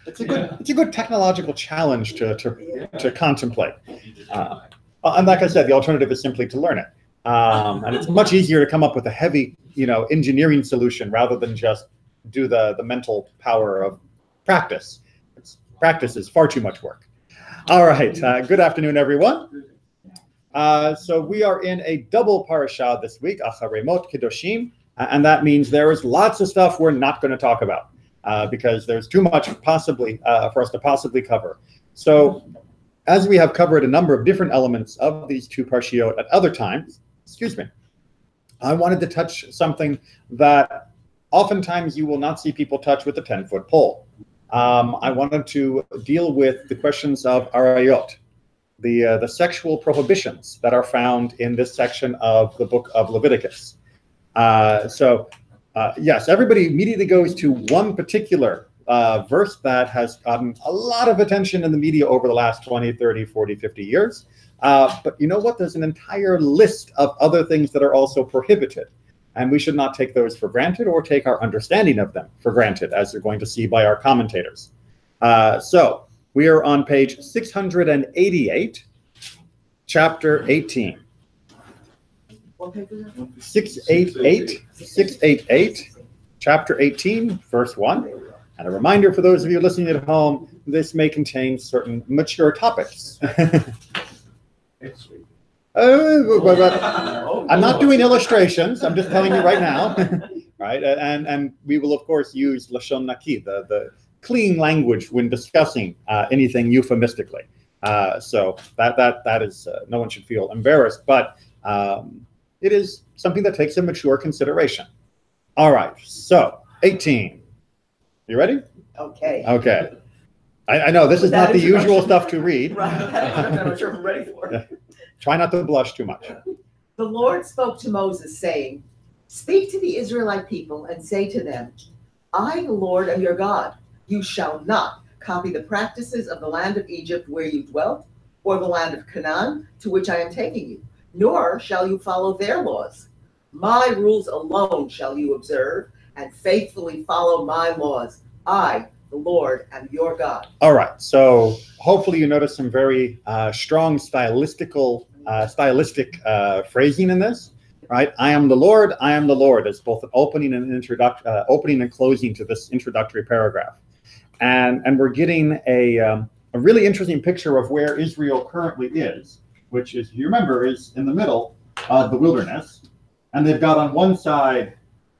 It's a good technological challenge to contemplate. And like I said, the alternative is simply to learn it. And it's much easier to come up with a heavy, engineering solution rather than just do the mental power of practice. Practice is far too much work. All right. Good afternoon, everyone. So we are in a double parasha this week, Acharei Kedoshim, and that means there is lots of stuff we're not going to talk about because there's too much possibly for us to possibly cover. So as we have covered a number of different elements of these two parshiot at other times, I wanted to touch something that oftentimes you will not see people touch with a 10-foot pole. I wanted to deal with the questions of arayot, the sexual prohibitions that are found in this section of the book of Leviticus. Yes, everybody immediately goes to one particular verse that has gotten a lot of attention in the media over the last 20, 30, 40, 50 years. But you know what? There's an entire list of other things that are also prohibited. And we should not take those for granted or take our understanding of them for granted, as you're going to see by our commentators. So we are on page 688, chapter 18. 688, chapter 18, verse 1. And a reminder for those of you listening at home, this may contain certain mature topics. I'm not doing illustrations. I'm just telling you right now. Right? And we will, of course, use Lashon Naki, the clean language when discussing anything euphemistically. So that is, no one should feel embarrassed, but it is something that takes a mature consideration. All right, so 18. You ready? Okay. Okay. I know this is not the usual stuff to read. Right. I'm not sure I'm ready for it. Try not to blush too much. The Lord spoke to Moses, saying, "Speak to the Israelite people and say to them, I, the Lord, am your God. You shall not copy the practices of the land of Egypt where you dwelt, or the land of Canaan to which I am taking you, nor shall you follow their laws. My rules alone shall you observe, and faithfully follow my laws. I, the Lord, am your God." All right. So hopefully you notice some very strong stylistic phrasing in this. Right? I am the Lord. I am the Lord. It's both an opening and opening and closing to this introductory paragraph, and we're getting a really interesting picture of where Israel currently is, which is, you remember, is in the middle of the wilderness, and they've got on one side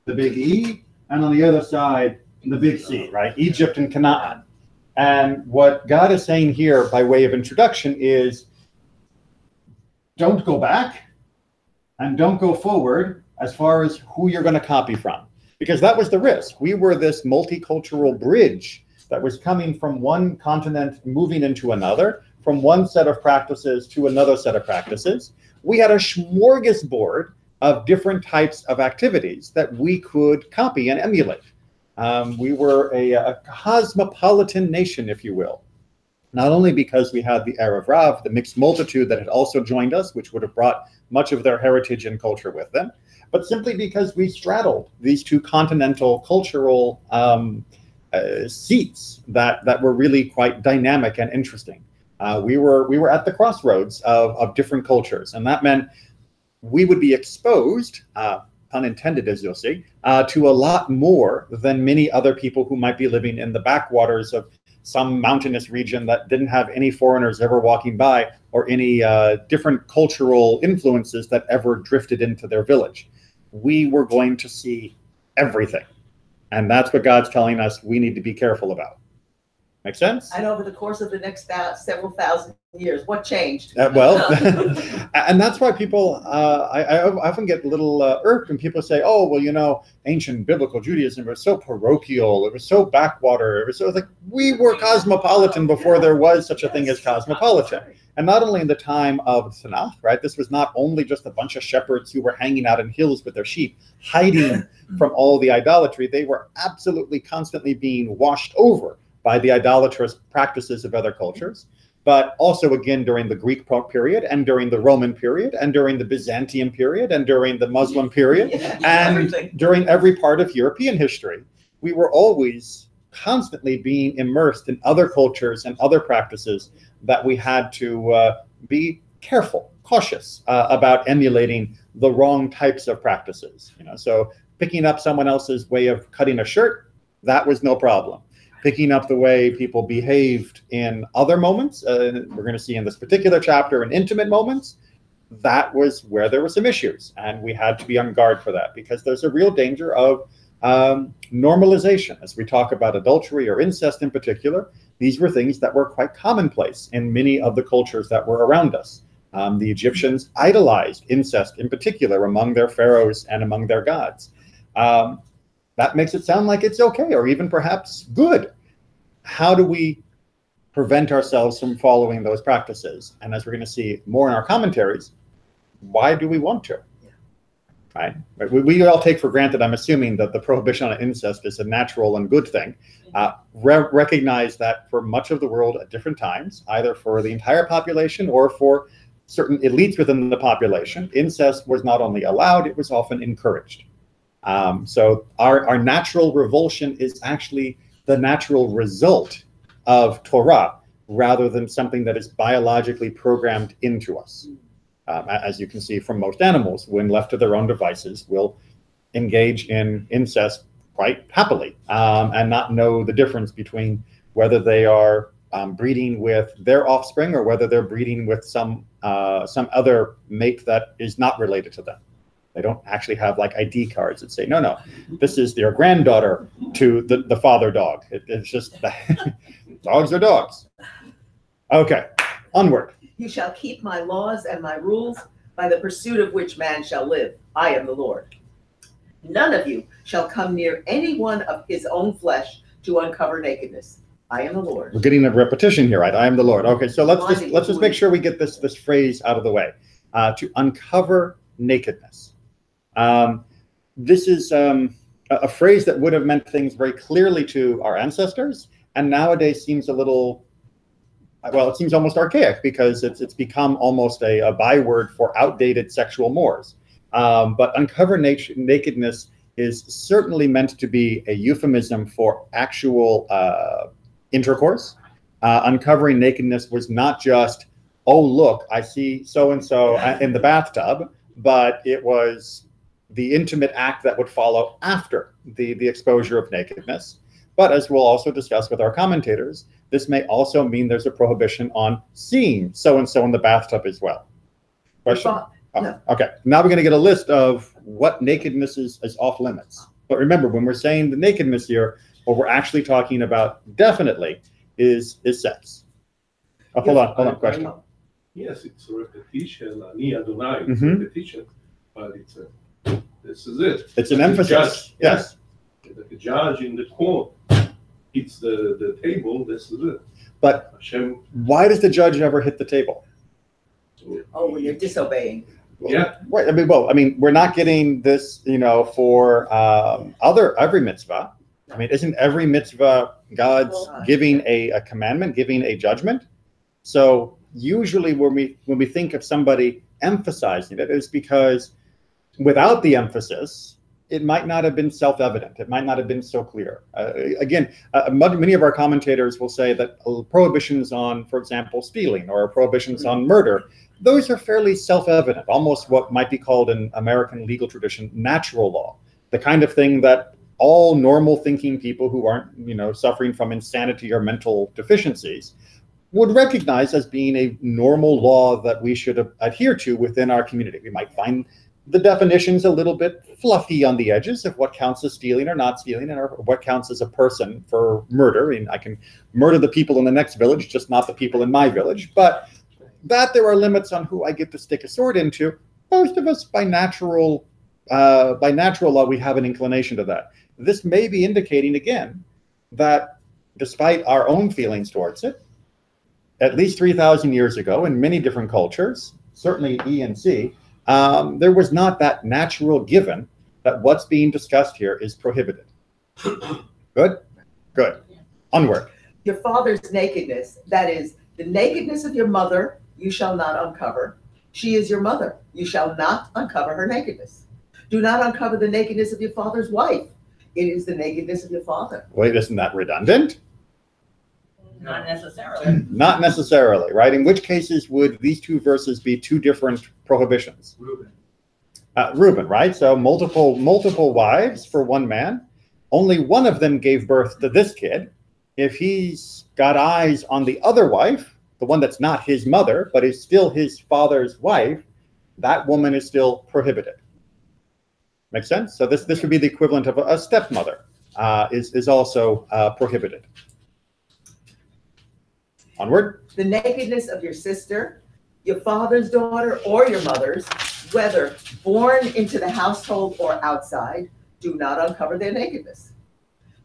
the big E, and on the other side the big C, right? Egypt and Canaan. And what God is saying here by way of introduction is, don't go back and don't go forward as far as who you're going to copy from, because that was the risk. We were this multicultural bridge that was coming from one continent, moving into another, from one set of practices to another set of practices. We had a smorgasbord of different types of activities that we could copy and emulate. We were a cosmopolitan nation, if you will, not only because we had the Erev Rav, the mixed multitude that had also joined us, which would have brought much of their heritage and culture with them, but simply because we straddled these two continental cultural seats that were really quite dynamic and interesting. We were at the crossroads of different cultures, and that meant we would be exposed, pun intended, as you'll see, to a lot more than many other people who might be living in the backwaters of some mountainous region that didn't have any foreigners ever walking by or any different cultural influences that ever drifted into their village. We were going to see everything. And that's what God's telling us we need to be careful about. Make sense? And over the course of the next several thousand years, what changed? Well, and that's why people, I often get a little irked when people say, oh, well, you know, ancient biblical Judaism was so parochial, it was so backwater, it was so like, we were cosmopolitan before there was such a thing as cosmopolitan. And not only in the time of Tanakh, right? This was not only just a bunch of shepherds who were hanging out in hills with their sheep, hiding from all the idolatry. They were absolutely constantly being washed over by the idolatrous practices of other cultures, but also again during the Greek period and during the Roman period and during the Byzantium period and during the Muslim period and during every part of European history. We were always constantly being immersed in other cultures and other practices that we had to be careful, cautious about emulating the wrong types of practices. So picking up someone else's way of cutting a shirt, that was no problem. Picking up the way people behaved in other moments, we're going to see in this particular chapter, in intimate moments, that was where there were some issues, and we had to be on guard for that, because there's a real danger of normalization. As we talk about adultery or incest in particular, these were things that were quite commonplace in many of the cultures that were around us. The Egyptians idolized incest in particular among their pharaohs and among their gods. That makes it sound like it's okay, or even perhaps good. How do we prevent ourselves from following those practices? And as we're going to see more in our commentaries, why do we want to? Right? We all take for granted, I'm assuming, that the prohibition on incest is a natural and good thing. Recognize that for much of the world at different times, either for the entire population or for certain elites within the population, incest was not only allowed, it was often encouraged. So our natural revulsion is actually the natural result of Torah, rather than something that is biologically programmed into us. As you can see from most animals, when left to their own devices, will engage in incest quite happily and not know the difference between whether they are breeding with their offspring or whether they're breeding with some other mate that is not related to them. They don't actually have like ID cards that say, no, this is their granddaughter to the father dog. It's just dogs are dogs. Okay, onward. You shall keep my laws and my rules, by the pursuit of which man shall live. I am the Lord. None of you shall come near any one of his own flesh to uncover nakedness. I am the Lord. We're getting a repetition here, right? I am the Lord. Okay, so let's just make sure we get this phrase out of the way. To uncover nakedness. This is a phrase that would have meant things very clearly to our ancestors, and nowadays seems a little, well, it seems almost archaic, because it's become almost a byword for outdated sexual mores. But uncover nakedness is certainly meant to be a euphemism for actual intercourse. Uncovering nakedness was not just, oh, look, I see so-and-so in the bathtub, but it was the intimate act that would follow after the exposure of nakedness. But as we'll also discuss with our commentators, this may also mean there's a prohibition on seeing so-and-so in the bathtub as well. Question? No. Okay, now we're going to get a list of what nakedness is off limits. But remember, when we're saying the nakedness here, what we're actually talking about definitely is sex. Hold on, question. Yes, it's a repetition. Ani Adonai, it's a repetition, but this is it. It's an emphasis. Judge, yes. The judge in the court hits the table. This is it. But Hashem, why does the judge ever hit the table? Oh, when you're disobeying. Yeah. Right. I mean, we're not getting this, for every mitzvah. I mean, isn't every mitzvah God's giving a commandment, giving a judgment? So usually when we think of somebody emphasizing it, is because without the emphasis, it might not have been self-evident. It might not have been so clear. Many of our commentators will say that prohibitions on, for example, stealing, or prohibitions on murder, those are fairly self-evident, almost what might be called in American legal tradition natural law, the kind of thing that all normal thinking people who aren't, suffering from insanity or mental deficiencies would recognize as being a normal law that we should adhere to within our community. We might find the definitions a little bit fluffy on the edges of what counts as stealing or not stealing, or what counts as a person for murder. I mean, I can murder the people in the next village, just not the people in my village. But that there are limits on who I get to stick a sword into. Most of us, by natural law, we have an inclination to that. This may be indicating, again, that despite our own feelings towards it, at least 3,000 years ago, in many different cultures, certainly E and C, there was not that natural given that what's being discussed here is prohibited. Good? Good. Onward. Your father's nakedness, that is, the nakedness of your mother, you shall not uncover. She is your mother. You shall not uncover her nakedness. Do not uncover the nakedness of your father's wife. It is the nakedness of your father. Wait, isn't that redundant? Not necessarily. Not necessarily, right? In which cases would these two verses be two different prohibitions? Reuben, right? So multiple wives for one man. Only one of them gave birth to this kid. If he's got eyes on the other wife, the one that's not his mother, but is still his father's wife, that woman is still prohibited. Make sense? So this would be the equivalent of a stepmother is also prohibited. Onward. The nakedness of your sister, your father's daughter, or your mother's, whether born into the household or outside, do not uncover their nakedness.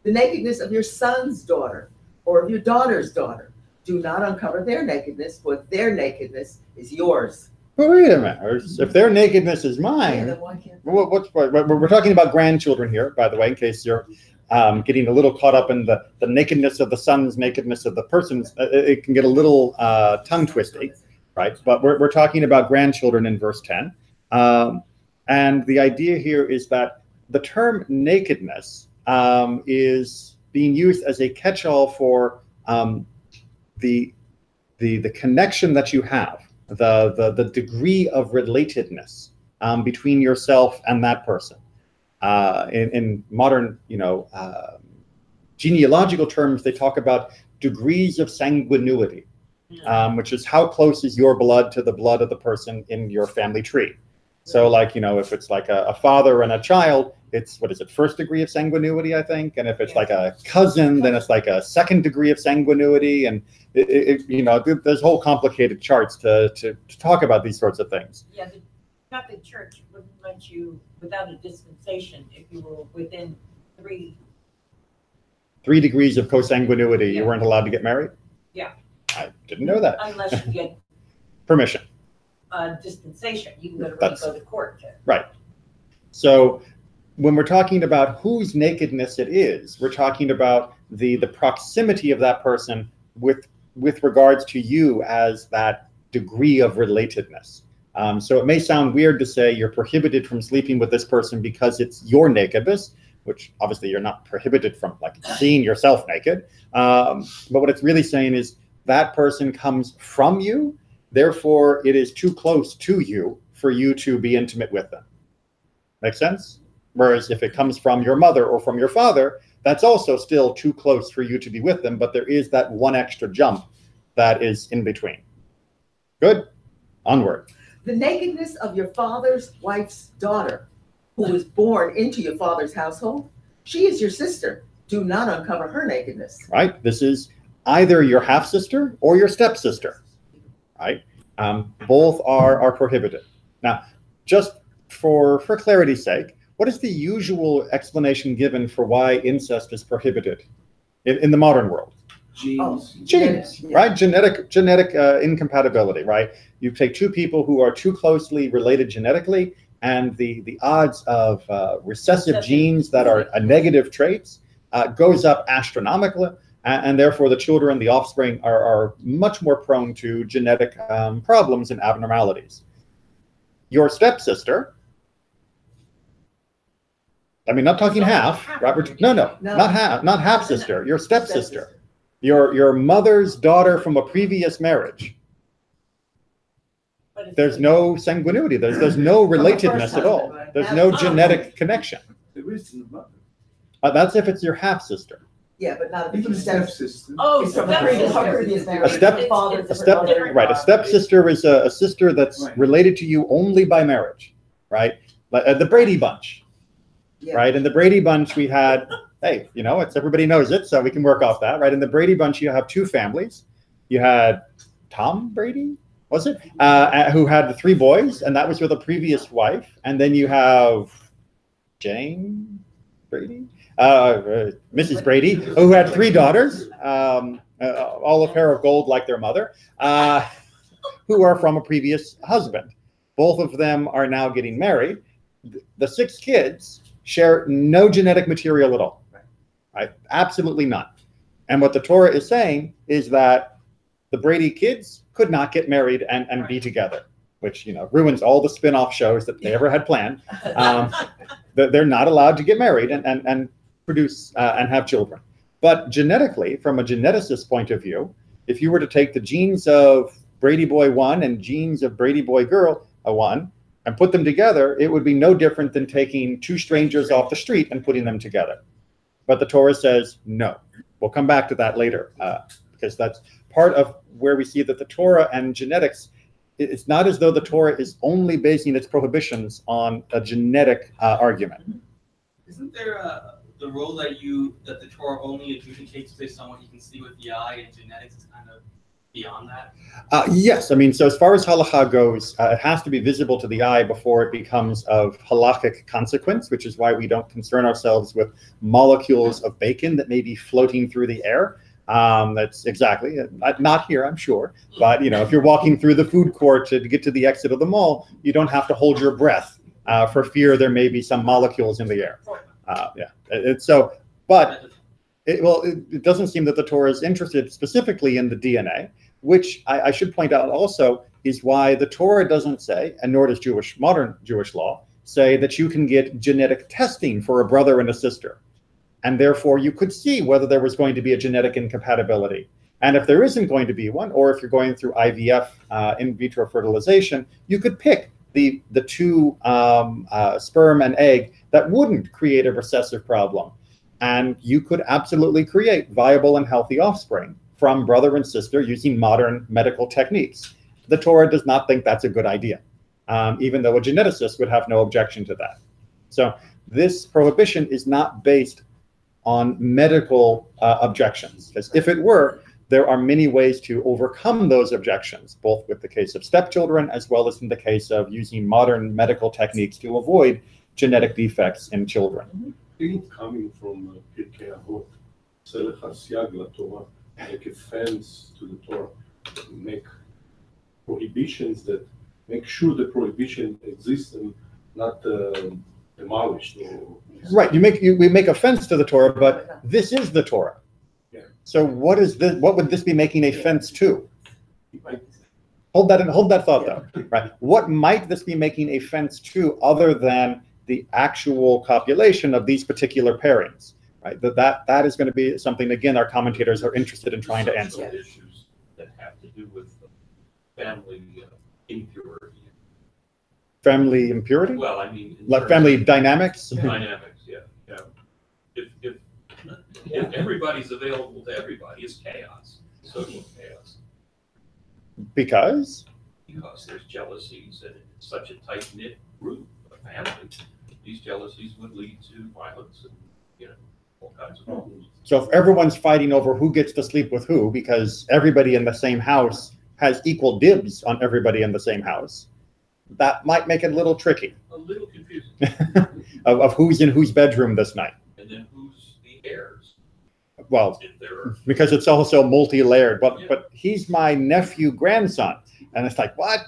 The nakedness of your son's daughter or of your daughter's daughter, do not uncover their nakedness, for their nakedness is yours. Well, wait a minute. If their nakedness is mine, then why can't they? we're talking about grandchildren here, by the way, in case you're getting a little caught up in the nakedness of the son's nakedness of the person's. It can get a little tongue twisty, right? But we're talking about grandchildren in verse 10. And the idea here is that the term nakedness is being used as a catch-all for the connection that you have, the degree of relatedness between yourself and that person. In modern, genealogical terms, they talk about degrees of sanguinity, which is how close is your blood to the blood of the person in your family tree. So, like, if it's like a father and a child, it's, what is it, first degree of sanguinity, I think. And if it's like a cousin, then it's like a second degree of sanguinity. And there's whole complicated charts to talk about these sorts of things. Yeah, the Catholic Church wouldn't let you, without a dispensation, if you were within 3 degrees of consanguinity, Yeah. You weren't allowed to get married? Yeah. I didn't know that. Unless you get Permission. dispensation, you can go to court. Right. So when we're talking about whose nakedness it is, we're talking about the proximity of that person with regards to you as that degree of relatedness. So it may sound weird to say you're prohibited from sleeping with this person because it's your nakedness, which obviously you're not prohibited from, like, seeing yourself naked. But what it's really saying is that person comes from you, therefore it is too close to you for you to be intimate with them. Make sense? Whereas if it comes from your mother or from your father, that's also still too close for you to be with them, but there is that one extra jump that is in between. Good? Onward. The nakedness of your father's wife's daughter, who was born into your father's household, she is your sister. Do not uncover her nakedness. Right? This is either your half-sister or your stepsister. Right? Both are prohibited. Now, just for clarity's sake, what is the usual explanation given for why incest is prohibited in the modern world? Genes. Genes, Yeah. right? Genetic incompatibility, right? You take two people who are too closely related genetically, and the odds of recessive genes that are negative traits goes up astronomically, and therefore the children, the offspring, are much more prone to genetic problems and abnormalities. Your stepsister, I mean, not talking half, Robert. No, not half sister. Your stepsister. Your mother's daughter from a previous marriage. There's no sanguinity. There's no relatedness at all. There's no genetic connection. There is in the mother. That's if it's your half sister. Yeah, but not if Even it's stepsister. Oh, It's from a previous marriage. Right. A stepsister is a sister that's related to you only by marriage, right? The Brady Bunch, Yeah. right? In the Brady Bunch, we had, hey, it's everybody knows it, so we can work off that, right? In the Brady Bunch, you have two families. You had Tom Brady, was it? Who had the 3 boys, and that was with a previous wife. And then you have Jane Brady, Mrs. Brady, who had 3 daughters, all of hair of gold like their mother, who are from a previous husband. Both of them are now getting married. The 6 kids share no genetic material at all, right? Absolutely none. And what the Torah is saying is that the Brady kids could not get married and be together, which ruins all the spin-off shows that they ever had planned. They're not allowed to get married, and produce and have children. But genetically, from a geneticist point of view, if you were to take the genes of Brady Boy 1 and genes of Brady Boy Girl 1 and put them together, it would be no different than taking two strangers off the street and putting them together. But the Torah says no. We'll come back to that later, because that's part of where we see that the Torah and genetics, it's not as though the Torah is only basing its prohibitions on a genetic argument. Isn't there the role that the Torah only adjudicates based on what you can see with the eye, and genetics is kind of beyond that? Yes, I mean, so as far as halakha goes, it has to be visible to the eye before it becomes of halakhic consequence, which is why we don't concern ourselves with molecules of bacon that may be floating through the air. That's exactly, not here, I'm sure, but if you're walking through the food court to get to the exit of the mall, you don't have to hold your breath for fear there may be some molecules in the air. It doesn't seem that the Torah is interested specifically in the DNA, which I should point out also is why the Torah doesn't say, and nor does modern Jewish law, say that you can get genetic testing for a brother and a sister. And therefore you could see whether there was going to be a genetic incompatibility. And if there isn't going to be one, or if you're going through IVF, in vitro fertilization, you could pick the two sperm and egg that wouldn't create a recessive problem. And you could absolutely create viable and healthy offspring from brother and sister using modern medical techniques. The Torah does not think that's a good idea, even though a geneticist would have no objection to that. So this prohibition is not based on medical objections, because if it were, there are many ways to overcome those objections, both with the case of stepchildren as well as in the case of using modern medical techniques to avoid genetic defects in children. Think coming from Pirkei Avot, Selech HaSiyag LaTorah, make a fence to the Torah, make prohibitions that make sure the prohibition exists and not demolished. Right, we make a fence to the Torah, but this is the Torah. Yeah. So what is this? What would this be making a fence to? Hold that thought though. Right. What might this be making a fence to other than the actual copulation of these particular pairings? Right. That is going to be something, again, our commentators are interested in trying to answer. Issues that have to do with family impurity. Family impurity? Well, I mean, like family dynamics? Dynamics, yeah. If everybody's available to everybody, it's chaos, social chaos. Because there's jealousies, and it's such a tight-knit group, a family. These jealousies would lead to violence and all kinds of problems. So if everyone's fighting over who gets to sleep with who, because everybody in the same house has equal dibs on everybody in the same house, that might make it a little tricky. A little confusing. of who's in whose bedroom this night. And then who's the heirs? Well, because it's also multi-layered. But he's my nephew grandson. And it's like, what?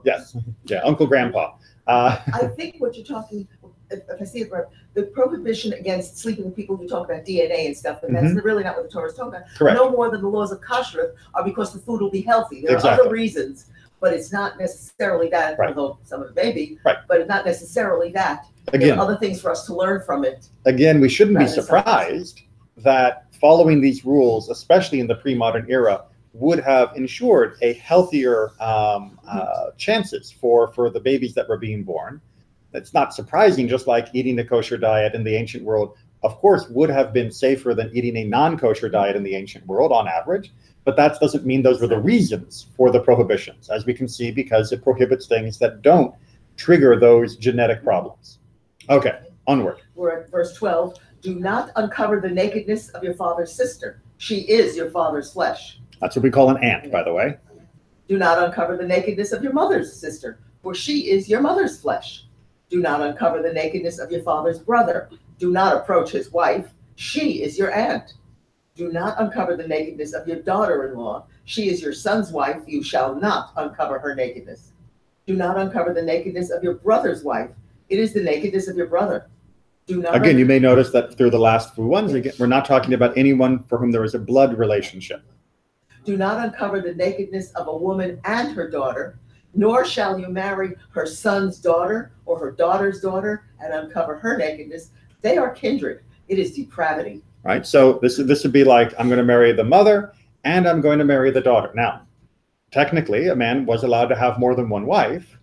Yes. Yeah, Uncle Grandpa. I think what you're talking, if I see it right, the prohibition against sleeping with people who talk about DNA and stuff, but that's really not what the Torah is talking about. Correct. No more than the laws of kashrut are because the food will be healthy. There are other reasons, but it's not necessarily that, although some of it may be, but it's not necessarily that. Again, there are other things for us to learn from it. Again, we shouldn't be surprised that following these rules, especially in the pre-modern era, would have ensured a healthier chances for the babies that were being born. That's not surprising, just like eating the kosher diet in the ancient world, of course, would have been safer than eating a non-kosher diet in the ancient world on average. But that doesn't mean those were the reasons for the prohibitions, as we can see, because it prohibits things that don't trigger those genetic problems. Okay, onward. We're at verse 12. Do not uncover the nakedness of your father's sister. She is your father's flesh. That's what we call an aunt, by the way. Do not uncover the nakedness of your mother's sister, for she is your mother's flesh. Do not uncover the nakedness of your father's brother. Do not approach his wife. She is your aunt. Do not uncover the nakedness of your daughter-in-law. She is your son's wife. You shall not uncover her nakedness. Do not uncover the nakedness of your brother's wife. It is the nakedness of your brother. Do not. Again, you may notice that through the last few ones, again, we're not talking about anyone for whom there is a blood relationship. Do not uncover the nakedness of a woman and her daughter, nor shall you marry her son's daughter or her daughter's daughter and uncover her nakedness. They are kindred. It is depravity. Right? So this would be like, I'm going to marry the mother and I'm going to marry the daughter. Now, technically, a man was allowed to have more than one wife,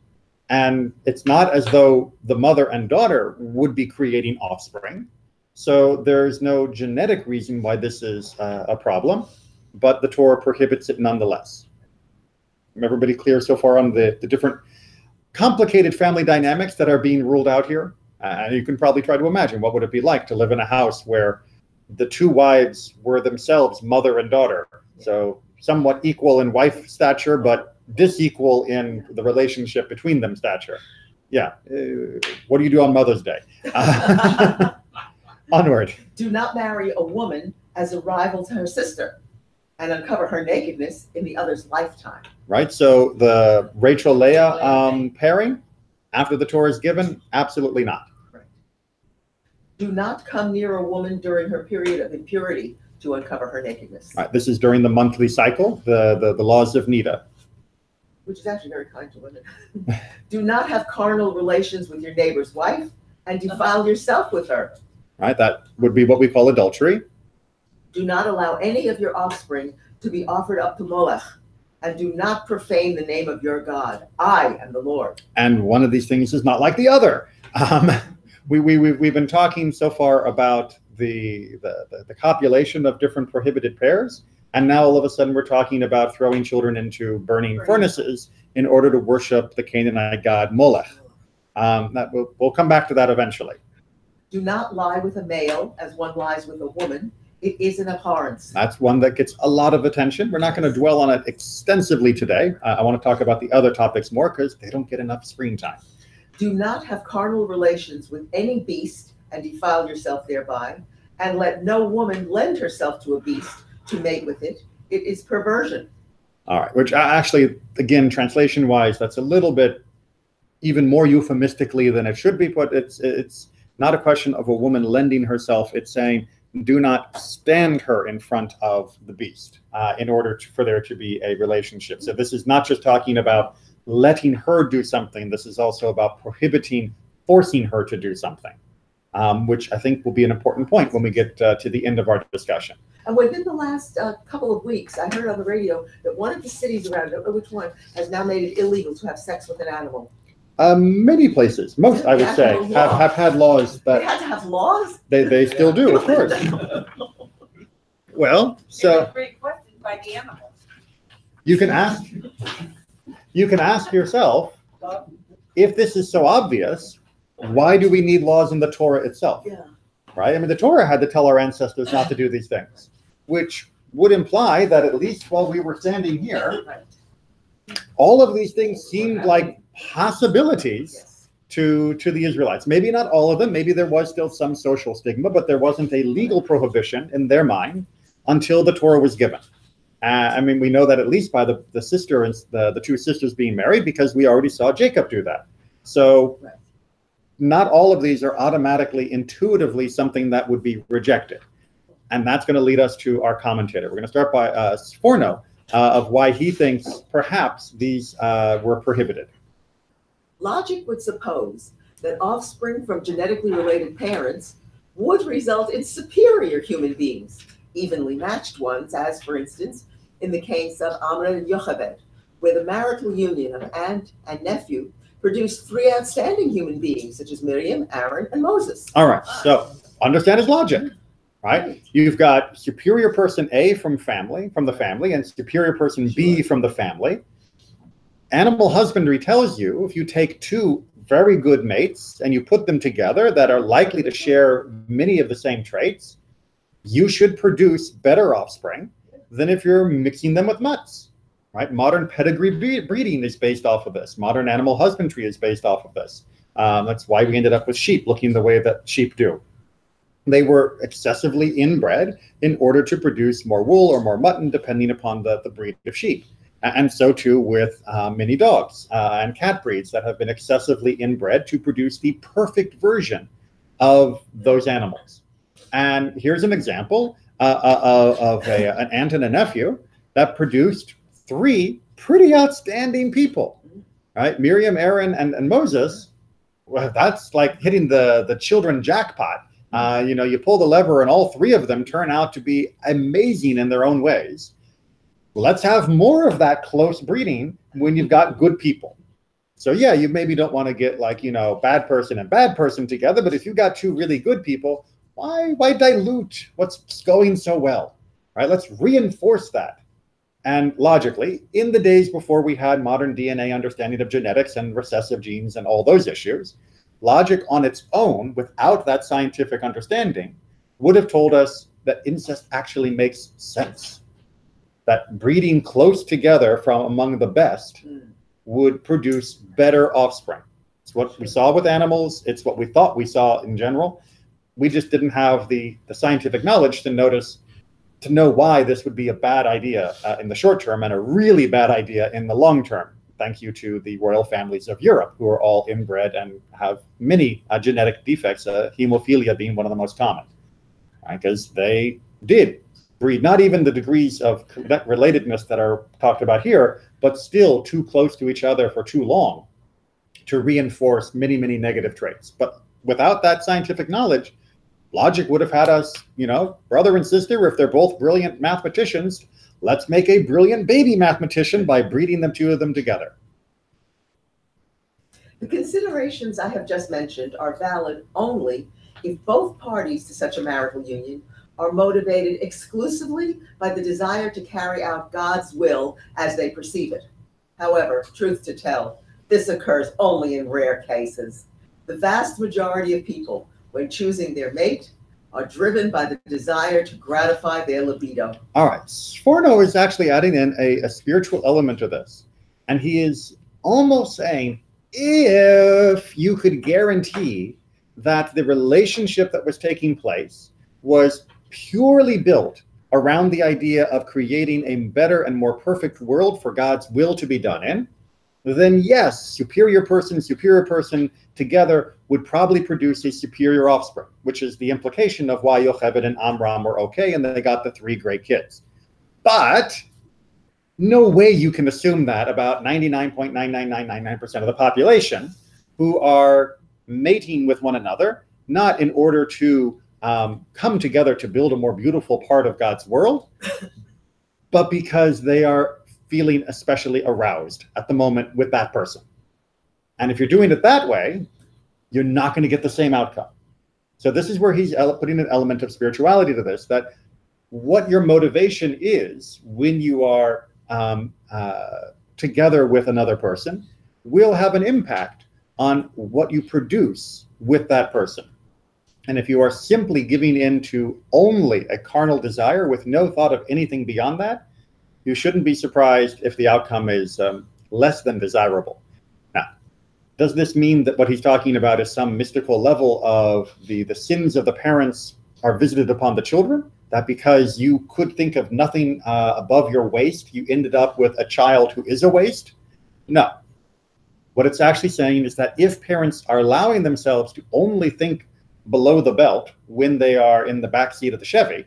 and it's not as though the mother and daughter would be creating offspring. So there's no genetic reason why this is a problem, but the Torah prohibits it nonetheless. Everybody clear so far on the different complicated family dynamics that are being ruled out here? You can probably try to imagine what would it be like to live in a house where the two wives were themselves mother and daughter. So somewhat equal in wife stature, but disequal in the relationship between them stature. Yeah. What do you do on Mother's Day? Onward. Do not marry a woman as a rival to her sister and uncover her nakedness in the other's lifetime. Right. So the Rachel-Leah pairing after the Torah is given, absolutely not. Right. Do not come near a woman during her period of impurity to uncover her nakedness. Right. This is during the monthly cycle, the laws of Nida. Which is actually very kind to women. Do not have carnal relations with your neighbor's wife and defile yourself with her. Right. That would be what we call adultery. Do not allow any of your offspring to be offered up to Molech, and do not profane the name of your God. I am the Lord. And one of these things is not like the other. We've been talking so far about the copulation of different prohibited pairs, and now all of a sudden we're talking about throwing children into burning furnaces in order to worship the Canaanite god Molech. We'll come back to that eventually. Do not lie with a male as one lies with a woman. It is an abhorrence. That's one that gets a lot of attention. We're not going to dwell on it extensively today. I want to talk about the other topics more because they don't get enough screen time. Do not have carnal relations with any beast and defile yourself thereby, and let no woman lend herself to a beast to mate with it. It is perversion. All right, which actually, again, translation-wise, that's a little bit even more euphemistically than it should be put. It's not a question of a woman lending herself. It's saying, do not stand her in front of the beast in order for there to be a relationship. So this is not just talking about letting her do something. This is also about forcing her to do something, which I think will be an important point when we get to the end of our discussion. And within the last couple of weeks, I heard on the radio that one of the cities around, I don't know which one, has now made it illegal to have sex with an animal. Many places, most I would say, have had laws that they had to have laws. They still do, of course. Well, so Great question by the animals. you can ask yourself, if this is so obvious, why do we need laws in the Torah itself? Yeah. Right? I mean, the Torah had to tell our ancestors not to do these things, which would imply that at least while we were standing here, all of these things seemed like possibilities to the Israelites. Maybe not all of them. Maybe there was still some social stigma, but there wasn't a legal prohibition in their mind until the Torah was given. I mean, we know that at least by the sister and the two sisters being married, because we already saw Jacob do that. So not all of these are automatically, intuitively something that would be rejected. And that's going to lead us to our commentator. We're going to start by Sforno of why he thinks perhaps these were prohibited. Logic would suppose that offspring from genetically related parents would result in superior human beings, evenly matched ones, as, for instance, in the case of Amram and Yocheved, where the marital union of aunt and nephew produced three outstanding human beings, such as Miriam, Aaron, and Moses. All right, so understand his logic, right? You've got superior person A from the family, and superior person B from the family. Animal husbandry tells you if you take two very good mates and you put them together that are likely to share many of the same traits, you should produce better offspring than if you're mixing them with mutts, right? Modern pedigree breeding is based off of this. Modern animal husbandry is based off of this. That's why we ended up with sheep looking the way that sheep do. They were excessively inbred in order to produce more wool or more mutton, depending upon the breed of sheep. And so too with many dogs and cat breeds that have been excessively inbred to produce the perfect version of those animals. And here's an example of an aunt and a nephew that produced three pretty outstanding people, right? Miriam, Aaron, and Moses. Well, that's like hitting the children jackpot. You pull the lever and all three of them turn out to be amazing in their own ways. Let's have more of that close breeding when you've got good people. So yeah, you maybe don't want to get bad person and bad person together, but if you've got two really good people, why dilute what's going so well, right? Let's reinforce that. And logically, in the days before we had modern DNA understanding of genetics and recessive genes and all those issues, logic on its own, without that scientific understanding, would have told us that incest actually makes sense. That breeding close together from among the best would produce better offspring. It's what we saw with animals. It's what we thought we saw in general. We just didn't have the scientific knowledge to know why this would be a bad idea in the short term and a really bad idea in the long term. Thank you to the royal families of Europe, who are all inbred and have many genetic defects, hemophilia being one of the most common, right? Because they did breed, not even the degrees of relatedness that are talked about here, but still too close to each other for too long to reinforce many, many negative traits. But without that scientific knowledge, logic would have had us, brother and sister, if they're both brilliant mathematicians, let's make a brilliant baby mathematician by breeding the two of them together. The considerations I have just mentioned are valid only if both parties to such a marital union are motivated exclusively by the desire to carry out God's will as they perceive it. However, truth to tell, this occurs only in rare cases. The vast majority of people, when choosing their mate, are driven by the desire to gratify their libido. All right, Sforno is actually adding in a spiritual element to this. And he is almost saying, if you could guarantee that the relationship that was taking place was purely built around the idea of creating a better and more perfect world for God's will to be done in, then yes, superior person together would probably produce a superior offspring, which is the implication of why Yocheved and Amram were okay and they got the 3 great kids. But no way you can assume that about 99.99999% of the population who are mating with one another, not in order to come together to build a more beautiful part of God's world, but because they are feeling especially aroused at the moment with that person. And if you're doing it that way, you're not going to get the same outcome. So this is where he's putting an element of spirituality to this, that what your motivation is when you are together with another person will have an impact on what you produce with that person. And if you are simply giving in to only a carnal desire with no thought of anything beyond that, you shouldn't be surprised if the outcome is less than desirable. Now, does this mean that what he's talking about is some mystical level of the sins of the parents are visited upon the children? That because you could think of nothing above your waist, you ended up with a child who is a waste? No. What it's actually saying is that if parents are allowing themselves to only think below the belt when they are in the back seat of the Chevy,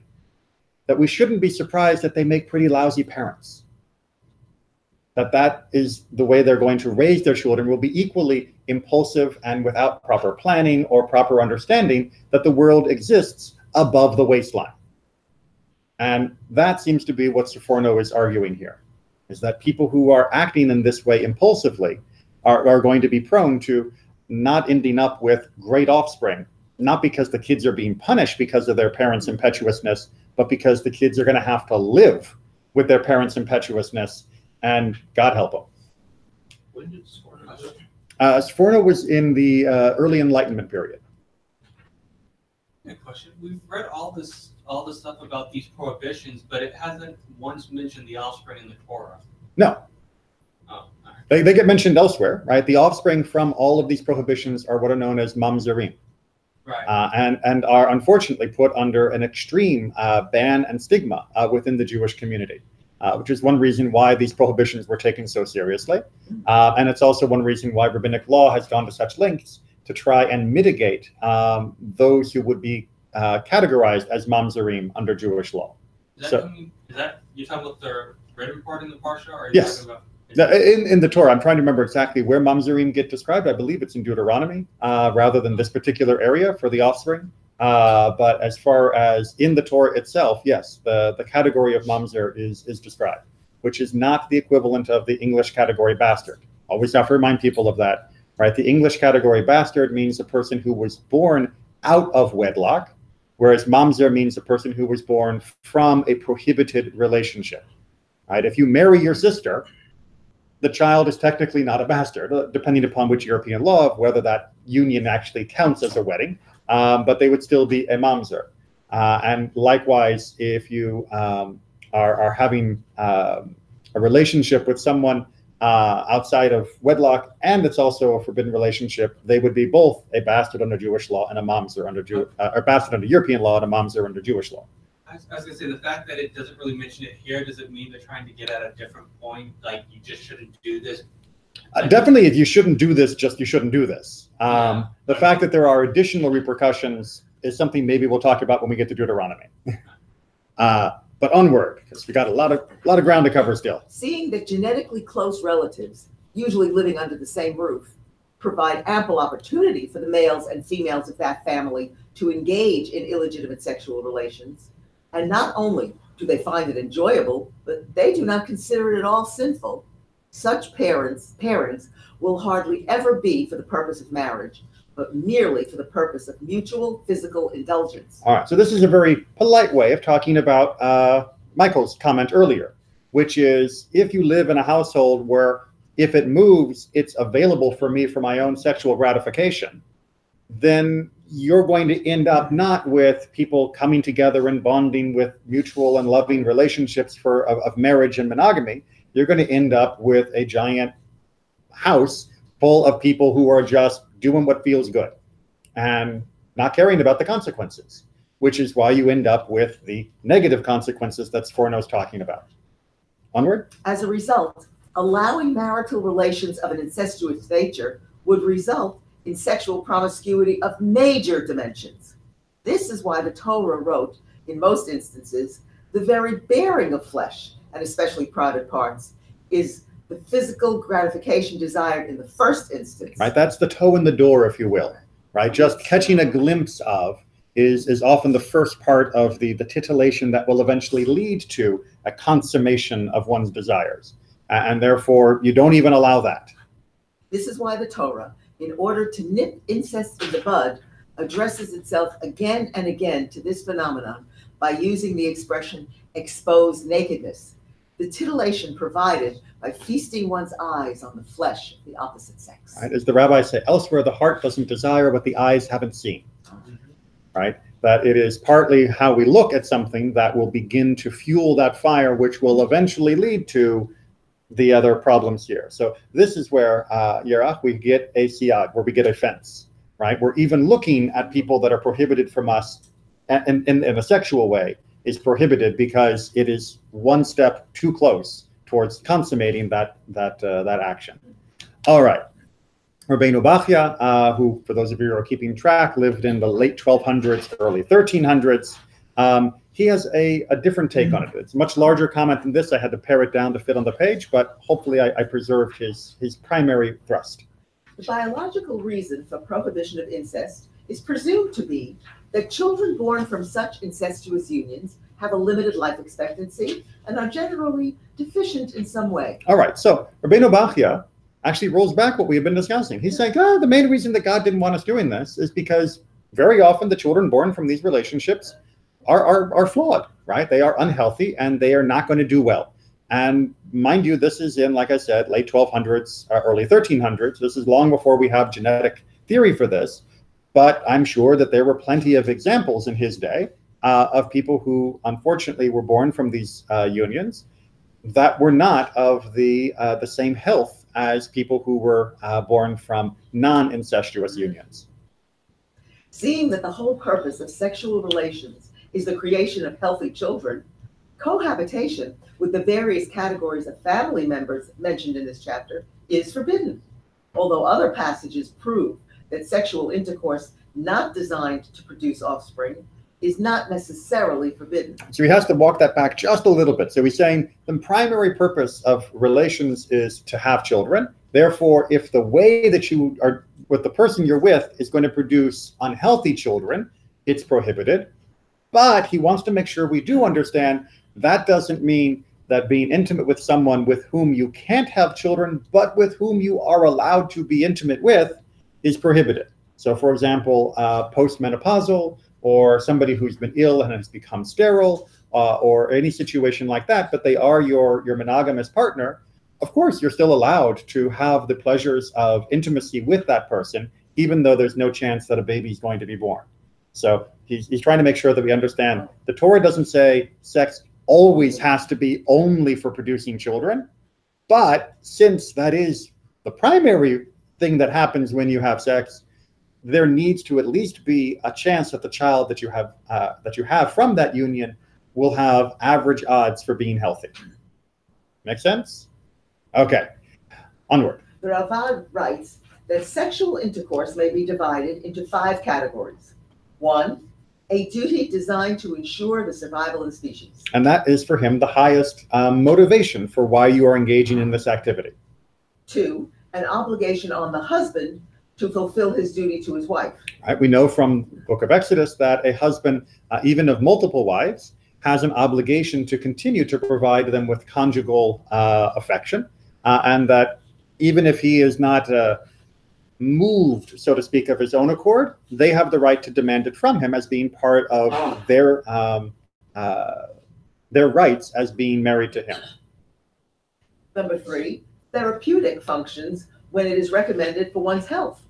that we shouldn't be surprised that they make pretty lousy parents. That is the way they're going to raise their children, will be equally impulsive and without proper planning or proper understanding that the world exists above the waistline. And that seems to be what Sforno is arguing here, is that people who are acting in this way impulsively are going to be prone to not ending up with great offspring, not because the kids are being punished because of their parents' impetuousness, but because the kids are going to have to live with their parents' impetuousness, and God help them. When did Sforno go? Sforno was in the early Enlightenment period. Good question. We've read all this stuff about these prohibitions, but it hasn't once mentioned the offspring in the Torah. No. Oh, all right. They get mentioned elsewhere, right? The offspring from all of these prohibitions are what are known as mamzerim. Right. And are unfortunately put under an extreme ban and stigma within the Jewish community, which is one reason why these prohibitions were taken so seriously. And it's also one reason why rabbinic law has gone to such lengths to try and mitigate those who would be categorized as mamzerim under Jewish law. Is that you're talking about the written part in the Parsha? Or are you Yes. talking about In the Torah, I'm trying to remember exactly where mamzerim get described. I believe it's in Deuteronomy, rather than this particular area for the offspring. But as far as in the Torah itself, yes, the category of mamzer is described, which is not the equivalent of the English category bastard. Always have to remind people of that, right? The English category bastard means a person who was born out of wedlock, whereas mamzer means a person who was born from a prohibited relationship, right? If you marry your sister, the child is technically not a bastard, depending upon which European law, whether that union actually counts as a wedding, but they would still be a mamzer. And likewise, if you are having a relationship with someone outside of wedlock, and it's also a forbidden relationship, they would be both a bastard under Jewish law and a mamzer under or bastard under European law and a mamzer under Jewish law. I was going to say, the fact that it doesn't really mention it here, does it mean they're trying to get at a different point? Like, you just shouldn't do this? Definitely, if you shouldn't do this, just you shouldn't do this. The fact that there are additional repercussions is something maybe we'll talk about when we get to Deuteronomy. But onward, because we got a lot of ground to cover still. Seeing that genetically close relatives, usually living under the same roof, provide ample opportunity for the males and females of that family to engage in illegitimate sexual relations, and not only do they find it enjoyable, but they do not consider it at all sinful, such parents will hardly ever be for the purpose of marriage, but merely for the purpose of mutual physical indulgence. All right, so this is a very polite way of talking about Michael's comment earlier, which is if you live in a household where if it moves, it's available for me for my own sexual gratification, then you're going to end up not with people coming together and bonding with mutual and loving relationships of marriage and monogamy. You're going to end up with a giant house full of people who are just doing what feels good and not caring about the consequences, which is why you end up with the negative consequences that Sforno's talking about. Onward. As a result, allowing marital relations of an incestuous nature would result in sexual promiscuity of major dimensions. This is why the Torah wrote, in most instances, the very bearing of flesh, and especially private parts, is the physical gratification desired in the first instance. Right, that's the toe in the door, if you will. Right, just catching a glimpse of is often the first part of the titillation that will eventually lead to a consummation of one's desires. And therefore, you don't even allow that. This is why the Torah, in order to nip incest in the bud, addresses itself again and again to this phenomenon by using the expression exposed nakedness, the titillation provided by feasting one's eyes on the flesh of the opposite sex. Right, as the rabbis say, elsewhere the heart doesn't desire what the eyes haven't seen. Right, that it is partly how we look at something that will begin to fuel that fire, which will eventually lead to the other problems here. So this is where, Yerach, we get a siyag, where we get a fence, right? We're even looking at people that are prohibited from us in a sexual way is prohibited because it is one step too close towards consummating that action. All right. Rabbeinu Bachya, who, for those of you who are keeping track, lived in the late 1200s, early 1300s. He has a different take on it. It's a much larger comment than this. I had to pare it down to fit on the page, but hopefully I preserved his primary thrust. The biological reason for prohibition of incest is presumed to be that children born from such incestuous unions have a limited life expectancy and are generally deficient in some way. All right, so Rabbeinu Bachya actually rolls back what we have been discussing. He's saying, the main reason that God didn't want us doing this is because very often the children born from these relationships are flawed, right? They are unhealthy and they are not going to do well. And mind you, this is in, like I said, late 1200s, early 1300s. This is long before we have genetic theory for this. But I'm sure that there were plenty of examples in his day of people who unfortunately were born from these unions that were not of the same health as people who were born from non-incestuous unions. Seeing that the whole purpose of sexual relations is the creation of healthy children, cohabitation with the various categories of family members mentioned in this chapter is forbidden, although other passages prove that sexual intercourse not designed to produce offspring is not necessarily forbidden. So he has to walk that back just a little bit. So he's saying the primary purpose of relations is to have children. Therefore, if the way that you are with the person you're with is going to produce unhealthy children, it's prohibited. But he wants to make sure we do understand that doesn't mean that being intimate with someone with whom you can't have children, but with whom you are allowed to be intimate with, is prohibited. So, for example, postmenopausal, or somebody who's been ill and has become sterile, or any situation like that, but they are your monogamous partner, of course, you're still allowed to have the pleasures of intimacy with that person, even though there's no chance that a baby is going to be born. So he's trying to make sure that we understand the Torah doesn't say sex always has to be only for producing children, but since that is the primary thing that happens when you have sex, there needs to at least be a chance that the child that you have from that union will have average odds for being healthy. Make sense? Okay, onward. The Ravad writes that sexual intercourse may be divided into 5 categories. 1, a duty designed to ensure the survival of the species. And that is for him the highest motivation for why you are engaging in this activity. 2, an obligation on the husband to fulfill his duty to his wife. Right, we know from the book of Exodus that a husband, even of multiple wives, has an obligation to continue to provide them with conjugal affection, and that even if he is not moved, so to speak, of his own accord, they have the right to demand it from him as being part of their rights as being married to him. Number 3, therapeutic functions when it is recommended for one's health.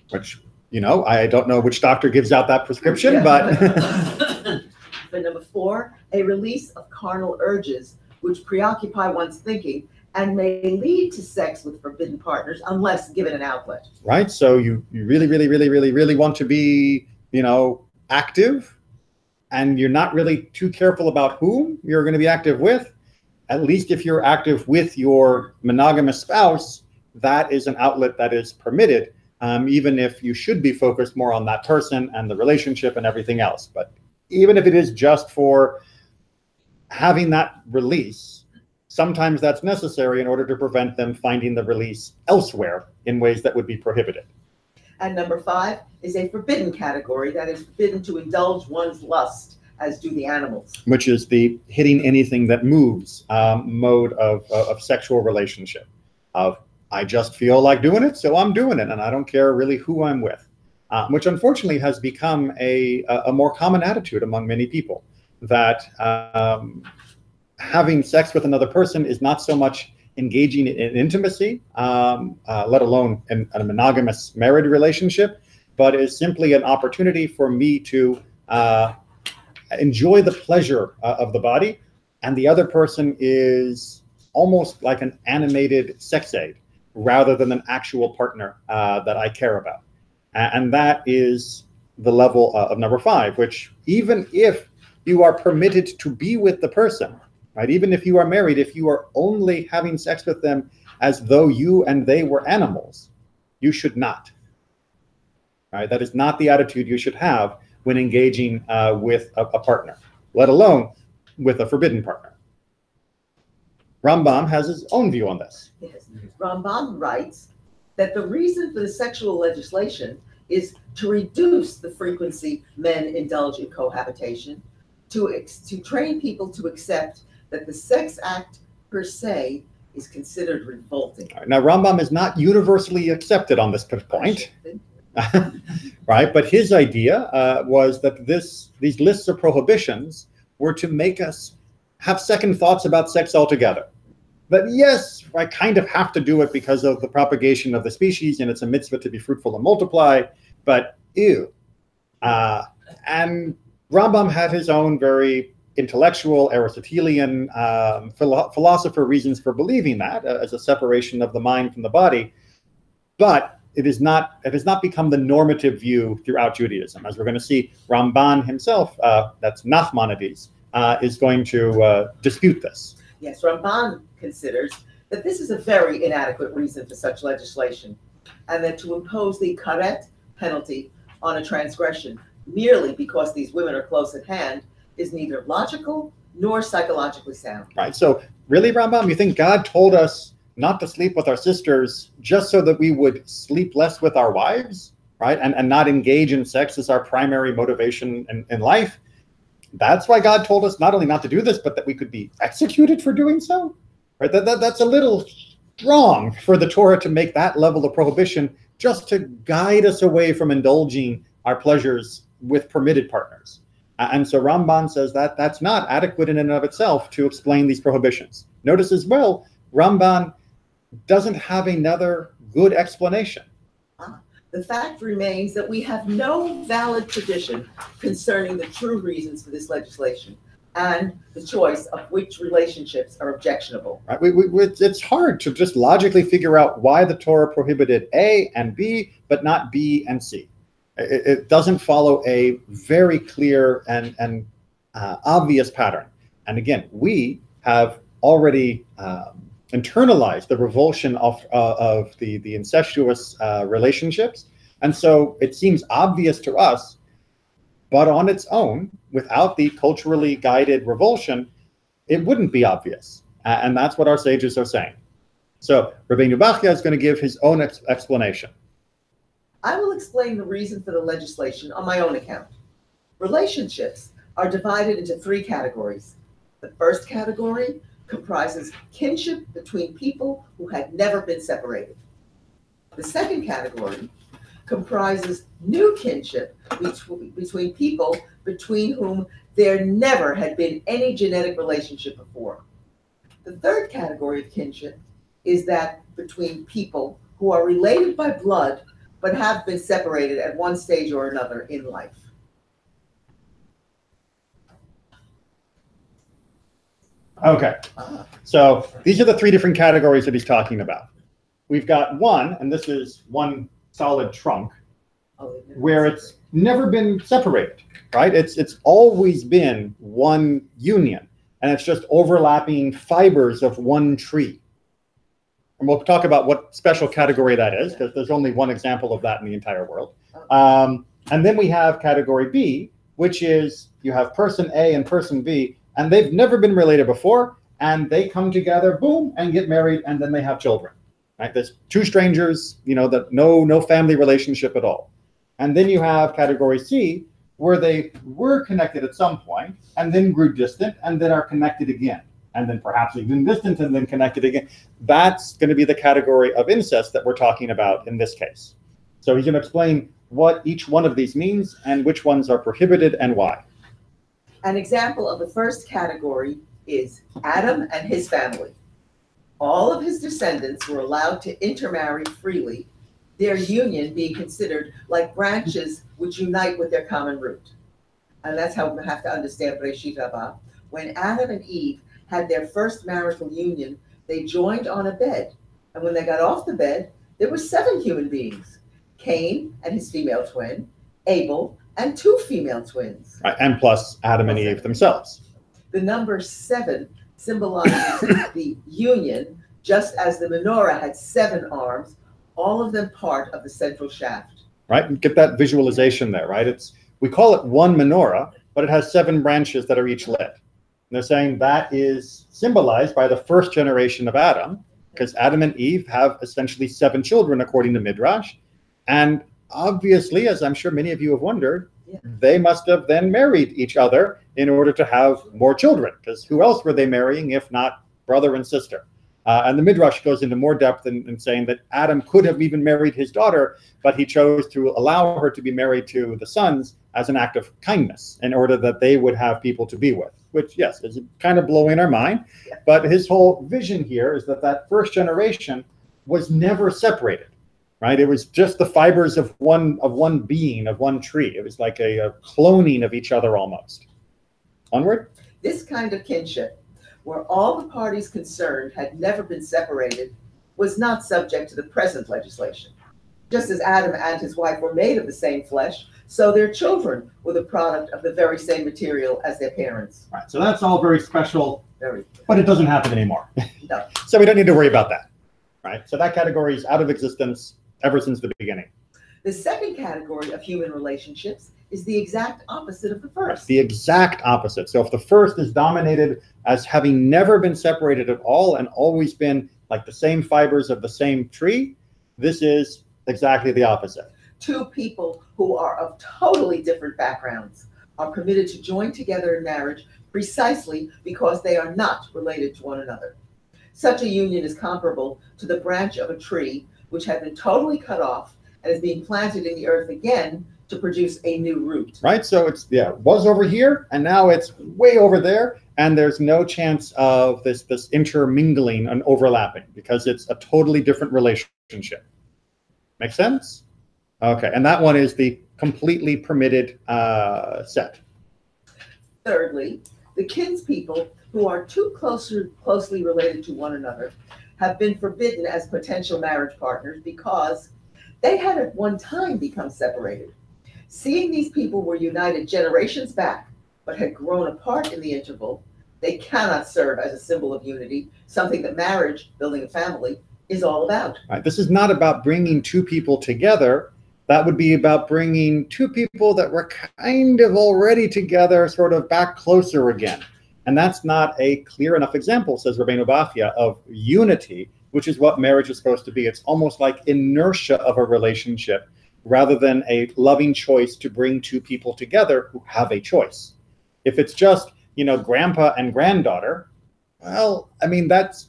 Which, I don't know which doctor gives out that prescription, Yeah. but... But number 4, a release of carnal urges which preoccupy one's thinking and may lead to sex with forbidden partners unless given an outlet. Right, so you really, really, really, really, really want to be, active, and you're not really too careful about whom you're going to be active with. At least if you're active with your monogamous spouse, that is an outlet that is permitted, even if you should be focused more on that person and the relationship and everything else. But even if it is just for having that release, sometimes that's necessary in order to prevent them finding the release elsewhere in ways that would be prohibited. And number 5 is a forbidden category that is forbidden to indulge one's lust, as do the animals. Which is the hitting anything that moves mode of sexual relationship. Of, I just feel like doing it, so I'm doing it, and I don't care really who I'm with. Which unfortunately has become a more common attitude among many people, that having sex with another person is not so much engaging in intimacy, let alone in a monogamous married relationship, but is simply an opportunity for me to enjoy the pleasure of the body, and the other person is almost like an animated sex aid rather than an actual partner that I care about. And that is the level of number 5, which even if you are permitted to be with the person, right? Even if you are married, if you are only having sex with them as though you and they were animals, you should not. Right? That is not the attitude you should have when engaging with a partner, let alone with a forbidden partner. Rambam has his own view on this. Yes. Rambam writes that the reason for the sexual legislation is to reduce the frequency men indulge in cohabitation, to train people to accept that the sex act per se is considered revolting. Right, now, Rambam is not universally accepted on this point, right? But his idea was that these lists of prohibitions were to make us have second thoughts about sex altogether. But yes, I kind of have to do it because of the propagation of the species, and it's a mitzvah to be fruitful and multiply, but ew. And Rambam had his own very intellectual, Aristotelian, philosopher reasons for believing that as a separation of the mind from the body. But it has not become the normative view throughout Judaism. As we're going to see, Ramban himself, that's Nachmanides, is going to dispute this. Yes, Ramban considers that this is a very inadequate reason for such legislation, and that to impose the karet penalty on a transgression merely because these women are close at hand is neither logical nor psychologically sound. Right. So really, Rambam, you think God told us not to sleep with our sisters just so that we would sleep less with our wives? right? And not engage in sex as our primary motivation in life. That's why God told us not only not to do this, but that we could be executed for doing so, right? That's a little strong for the Torah to make that level of prohibition just to guide us away from indulging our pleasures with permitted partners. And so Ramban says that that's not adequate in and of itself to explain these prohibitions. Notice as well, Ramban doesn't have another good explanation. The fact remains that we have no valid tradition concerning the true reasons for this legislation and the choice of which relationships are objectionable. Right? It's hard to just logically figure out why the Torah prohibited A and B, but not B and C. It doesn't follow a very clear and obvious pattern. And again, we have already internalized the revulsion of the incestuous relationships. And so it seems obvious to us, but on its own, without the culturally guided revulsion, it wouldn't be obvious. And that's what our sages are saying. So Rabbeinu Bachya is going to give his own explanation. I will explain the reason for the legislation on my own account. Relationships are divided into three categories. The first category comprises kinship between people who had never been separated. The second category comprises new kinship between people between whom there never had been any genetic relationship before. The third category of kinship is that between people who are related by blood but have been separated at one stage or another in life. Okay, so these are the three different categories that he's talking about. We've got one, and this is one solid trunk, where it's never been separated, right? It's always been one union, and it's just overlapping fibers of one tree. And we'll talk about what special category that is, because there's only one example of that in the entire world. And then we have category B, which is you have person A and person B, and they've never been related before, and they come together, boom, and get married, and then they have children. Right? There's two strangers, that no family relationship at all. And then you have category C, where they were connected at some point, and then grew distant, and then are connected again, and then perhaps even distant, and then connected again. That's going to be the category of incest that we're talking about in this case. So he's going to explain what each one of these means and which ones are prohibited and why. An example of the first category is Adam and his family. All of his descendants were allowed to intermarry freely, their union being considered like branches which unite with their common root. And that's how we have to understand Breshit Rabbah. When Adam and Eve had their first marital union, they joined on a bed. And when they got off the bed, there were 7 human beings: Cain and his female twin, Abel, and 2 female twins. Right, and plus Adam and Eve themselves. The number 7 symbolizes the union, just as the menorah had 7 arms, all of them part of the central shaft. Right, and get that visualization there, right? We call it one menorah, but it has 7 branches that are each lit. And they're saying that is symbolized by the first generation of Adam, because Adam and Eve have essentially 7 children, according to Midrash. And obviously, as I'm sure many of you have wondered, they must have then married each other in order to have more children, because who else were they marrying if not brother and sister? And the Midrash goes into more depth in saying that Adam could have even married his daughter, but he chose to allow her to be married to the sons as an act of kindness in order that they would have people to be with, which, yes, is kind of blowing our mind. But his whole vision here is that first generation was never separated. Right, it was just the fibers of one being, of one tree. It was like a cloning of each other almost. Onward. This kind of kinship, where all the parties concerned had never been separated, was not subject to the present legislation. Just as Adam and his wife were made of the same flesh, so their children were the product of the very same material as their parents. Right, so that's all very special, Very. but it doesn't happen anymore. No. So we don't need to worry about that. Right, so that category is out of existence ever since the beginning. The second category of human relationships is the exact opposite of the first. The exact opposite. So if the first is dominated as having never been separated at all and always been like the same fibers of the same tree, this is exactly the opposite. Two people who are of totally different backgrounds are permitted to join together in marriage precisely because they are not related to one another. Such a union is comparable to the branch of a tree which had been totally cut off and is being planted in the earth again to produce a new root. Right? So it's, yeah, it was over here and now it's way over there. And there's no chance of this intermingling and overlapping because it's a totally different relationship. Make sense? Okay. And that one is the completely permitted set. Thirdly, the kinspeople who are too closely related to one another have been forbidden as potential marriage partners because they had at one time become separated. Seeing these people were united generations back, but had grown apart in the interval, they cannot serve as a symbol of unity, something that marriage, building a family, is all about. Right. This is not about bringing two people together. That would be about bringing two people that were kind of already together, sort of back closer again. And that's not a clear enough example, says Rabbeinu Bachya, of unity, which is what marriage is supposed to be. It's almost like inertia of a relationship rather than a loving choice to bring two people together who have a choice. If it's just, you know, grandpa and granddaughter, well, I mean, that's,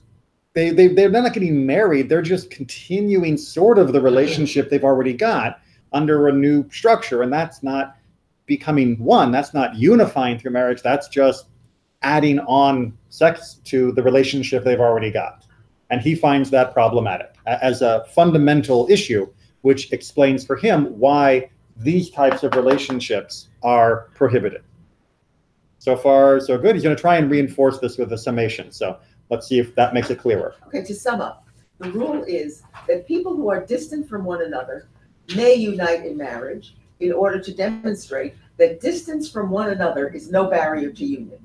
they're not getting married. They're just continuing sort of the relationship they've already got under a new structure. And that's not becoming one. That's not unifying through marriage. That's just adding on sex to the relationship they've already got. And he finds that problematic as a fundamental issue, which explains for him why these types of relationships are prohibited. So far, so good. He's going to try and reinforce this with a summation. So let's see if that makes it clearer. Okay, to sum up, the rule is that people who are distant from one another may unite in marriage in order to demonstrate that distance from one another is no barrier to union.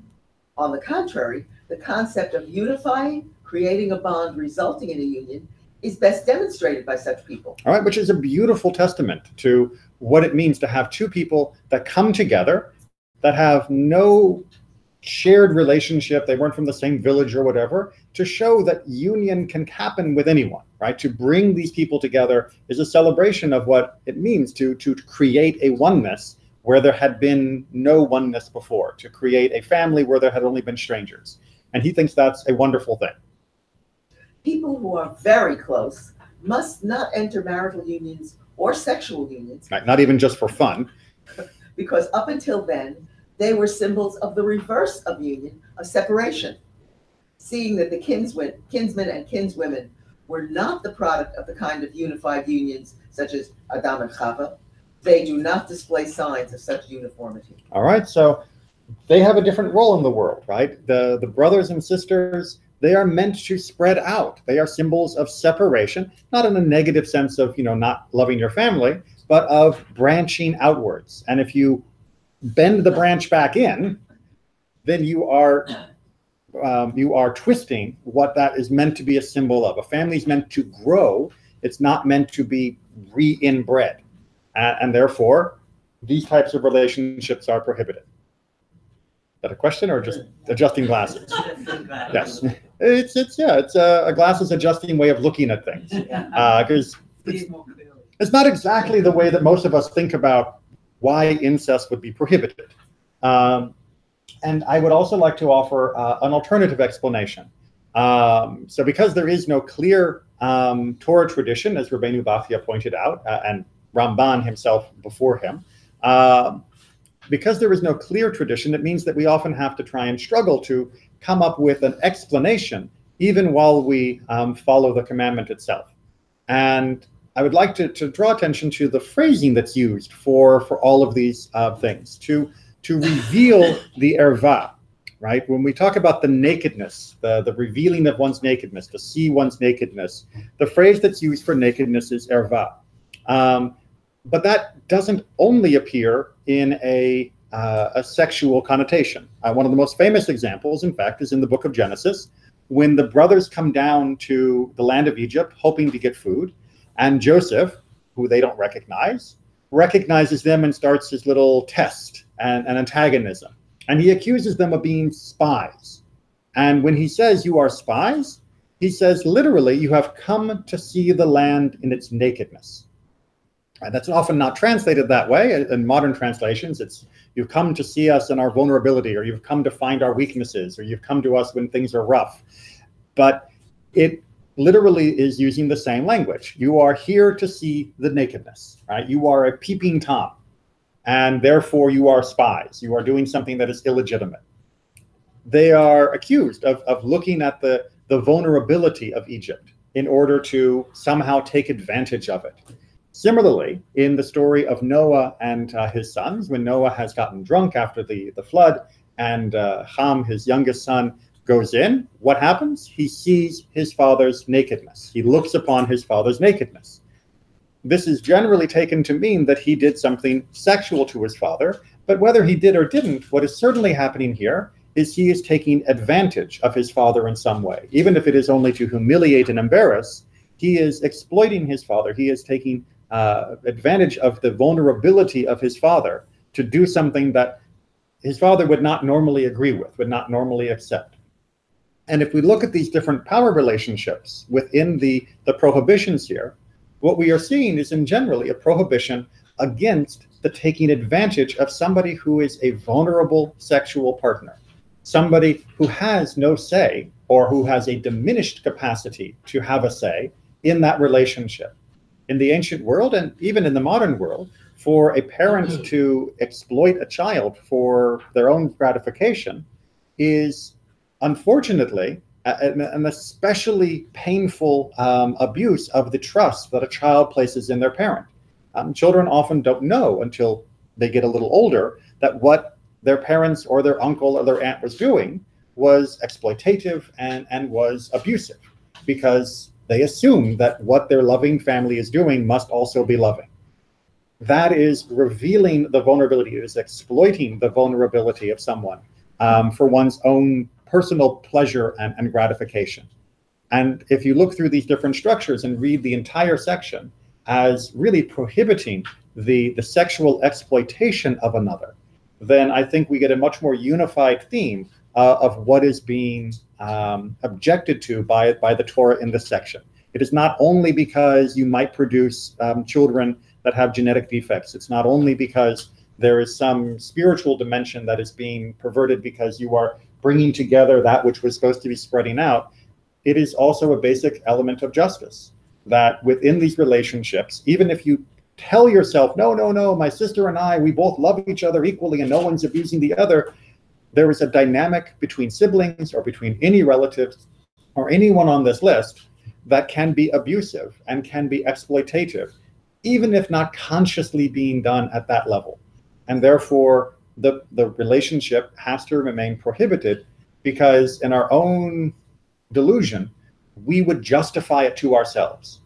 On the contrary, the concept of unifying, creating a bond resulting in a union is best demonstrated by such people. All right, which is a beautiful testament to what it means to have two people that come together, that have no shared relationship, they weren't from the same village or whatever, to show that union can happen with anyone, right? To bring these people together is a celebration of what it means to create a oneness where there had been no oneness before, to create a family where there had only been strangers. And he thinks that's a wonderful thing. People who are very close must not enter marital unions or sexual unions. Right, not even just for fun. Because up until then, they were symbols of the reverse of union, of separation. Seeing that the kinsmen and kinswomen were not the product of the kind of unified unions such as Adam and Chava, they do not display signs of such uniformity. All right, so they have a different role in the world, right? The brothers and sisters, they are meant to spread out. They are symbols of separation, not in a negative sense of, you know, not loving your family, but of branching outwards. And if you bend the branch back in, then you are twisting what that is meant to be a symbol of. A family is meant to grow. It's not meant to be re-inbred. And therefore, these types of relationships are prohibited. Is that a question or just adjusting glasses? Yes. It's a glasses adjusting way of looking at things. Because it's not exactly the way that most of us think about why incest would be prohibited. And I would also like to offer an alternative explanation. So because there is no clear Torah tradition, as Rabbeinu Bachya pointed out, and Ramban himself before him, because there is no clear tradition, it means that we often have to try and struggle to come up with an explanation, even while we follow the commandment itself. And I would like to draw attention to the phrasing that's used for all of these things, to reveal the erva, right? When we talk about the nakedness, the revealing of one's nakedness, to see one's nakedness, the phrase that's used for nakedness is erva. But that doesn't only appear in a sexual connotation. One of the most famous examples, in fact, is in the book of Genesis, when the brothers come down to the land of Egypt hoping to get food, and Joseph, who they don't recognize, recognizes them and starts his little test and antagonism. And he accuses them of being spies. And when he says, "You are spies," he says, literally, "You have come to see the land in its nakedness." And that's often not translated that way. In modern translations, it's you've come to see us in our vulnerability, or you've come to find our weaknesses, or you've come to us when things are rough. But it literally is using the same language. You are here to see the nakedness, right? You are a peeping Tom, and therefore you are spies. You are doing something that is illegitimate. They are accused of looking at the vulnerability of Egypt in order to somehow take advantage of it. Similarly, in the story of Noah and his sons, when Noah has gotten drunk after the flood, and Ham, his youngest son, goes in, what happens? He sees his father's nakedness. He looks upon his father's nakedness. This is generally taken to mean that he did something sexual to his father, but whether he did or didn't, what is certainly happening here is he is taking advantage of his father in some way. Even if it is only to humiliate and embarrass, he is exploiting his father. He is taking advantage of the vulnerability of his father to do something that his father would not normally agree with, would not normally accept. And if we look at these different power relationships within the prohibitions here, what we are seeing is in generally a prohibition against the taking advantage of somebody who is a vulnerable sexual partner, somebody who has no say or who has a diminished capacity to have a say in that relationship. In the ancient world, and even in the modern world, for a parent to exploit a child for their own gratification is, unfortunately, an especially painful abuse of the trust that a child places in their parent. Children often don't know until they get a little older that what their parents or their uncle or their aunt was doing was exploitative and was abusive, because they assume that what their loving family is doing must also be loving. That is revealing the vulnerability. It is exploiting the vulnerability of someone for one's own personal pleasure and gratification. And if you look through these different structures and read the entire section as really prohibiting the sexual exploitation of another, then I think we get a much more unified theme of what is being objected to by the Torah in this section. It is not only because you might produce children that have genetic defects. It's not only because there is some spiritual dimension that is being perverted because you are bringing together that which was supposed to be spreading out. It is also a basic element of justice, that within these relationships, even if you tell yourself, no, my sister and I, we both love each other equally and no one's abusing the other, there is a dynamic between siblings or between any relatives or anyone on this list that can be abusive and can be exploitative, even if not consciously being done at that level. And therefore, the relationship has to remain prohibited, because in our own delusion, we would justify it to ourselves.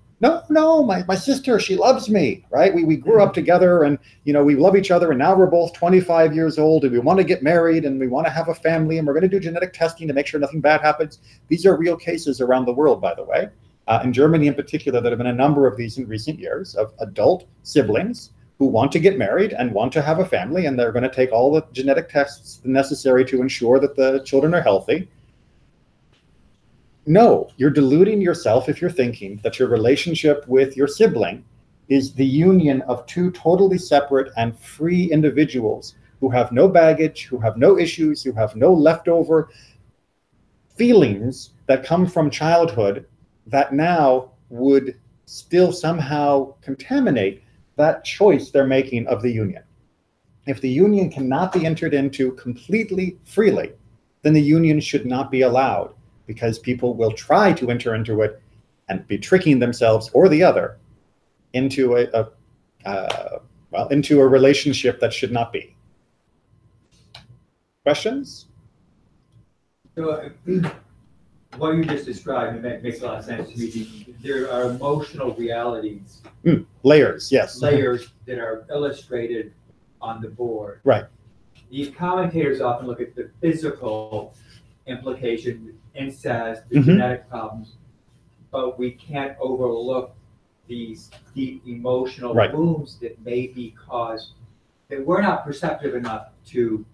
No, my sister, she loves me, right? We grew up together and, we love each other, and now we're both 25 years old and we want to get married and we want to have a family and we're going to do genetic testing to make sure nothing bad happens. These are real cases around the world, by the way. In Germany in particular, there have been a number of these in recent years of adult siblings who want to get married and want to have a family, and they're going to take all the genetic tests necessary to ensure that the children are healthy. No, you're deluding yourself if you're thinking that your relationship with your sibling is the union of two totally separate and free individuals who have no baggage, who have no issues, who have no leftover feelings that come from childhood that now would still somehow contaminate that choice they're making of the union. If the union cannot be entered into completely freely, then the union should not be allowed, because people will try to enter into it and be tricking themselves or the other into into a relationship that should not be. Questions? So, what you just described makes a lot of sense to me. There are emotional realities. Layers, yes. Layers that are illustrated on the board. Right. These commentators often look at the physical implication, incest, the genetic problems, but we can't overlook these deep emotional wounds that may be caused, that we're not perceptive enough to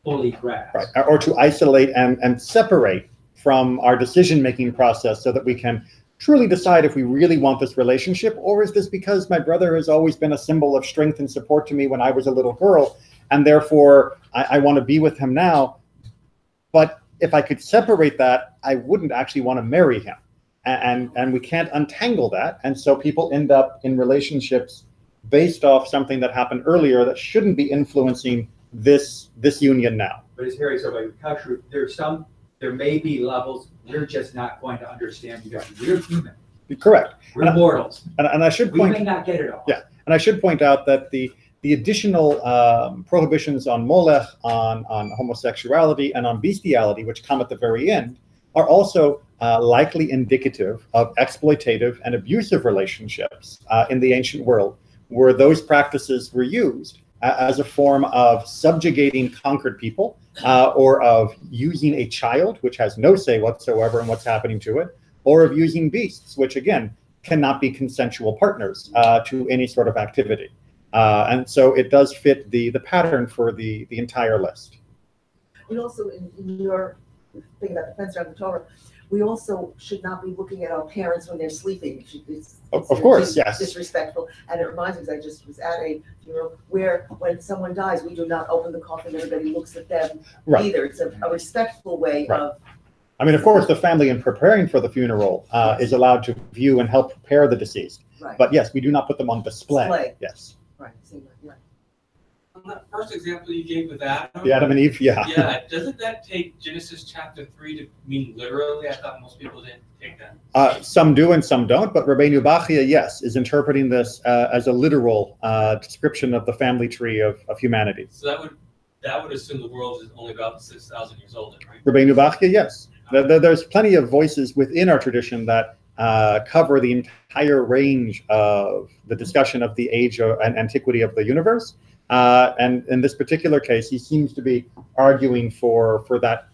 fully grasp. Right. Or to isolate and separate from our decision-making process so that we can truly decide if we really want this relationship, or is this because my brother has always been a symbol of strength and support to me when I was a little girl, and therefore I want to be with him now. But if I could separate that, I wouldn't actually want to marry him. And we can't untangle that. And so people end up in relationships based off something that happened earlier that shouldn't be influencing this union now. But as Harry said, like kashrut, there may be levels we're just not going to understand because we're human. Correct. We're mortals. And I should We point, may not get it all. Yeah, and I should point out that the additional prohibitions on molech, on homosexuality, and on bestiality, which come at the very end, are also likely indicative of exploitative and abusive relationships in the ancient world, where those practices were used as a form of subjugating conquered people, or of using a child, which has no say whatsoever in what's happening to it, or of using beasts, which again cannot be consensual partners to any sort of activity. And so it does fit the pattern for the entire list. We also, in your thing about the fence around the Torah, we also should not be looking at our parents when they're sleeping. It's Of course, yes. Disrespectful. And it reminds me, because I just was at a funeral where when someone dies, we do not open the coffin, everybody looks at them either. It's a respectful way of. I mean, of course, the family in preparing for the funeral is allowed to view and help prepare the deceased. Right. But yes, we do not put them on display. Yes. Right. Right. On that first example you gave with Adam. The Adam and Eve, yeah. Yeah, doesn't that take Genesis chapter 3 to mean literally? I thought most people didn't take that. Some do and some don't, but Rabbeinu Bachia, yes, is interpreting this as a literal description of the family tree of humanity. So that would assume the world is only about 6,000 years old, right? Rabbeinu Bachia, yes. There's plenty of voices within our tradition that cover the entire range of the discussion of the age and antiquity of the universe. And in this particular case, he seems to be arguing for that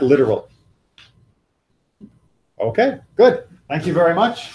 literal. Okay, good. Thank you very much.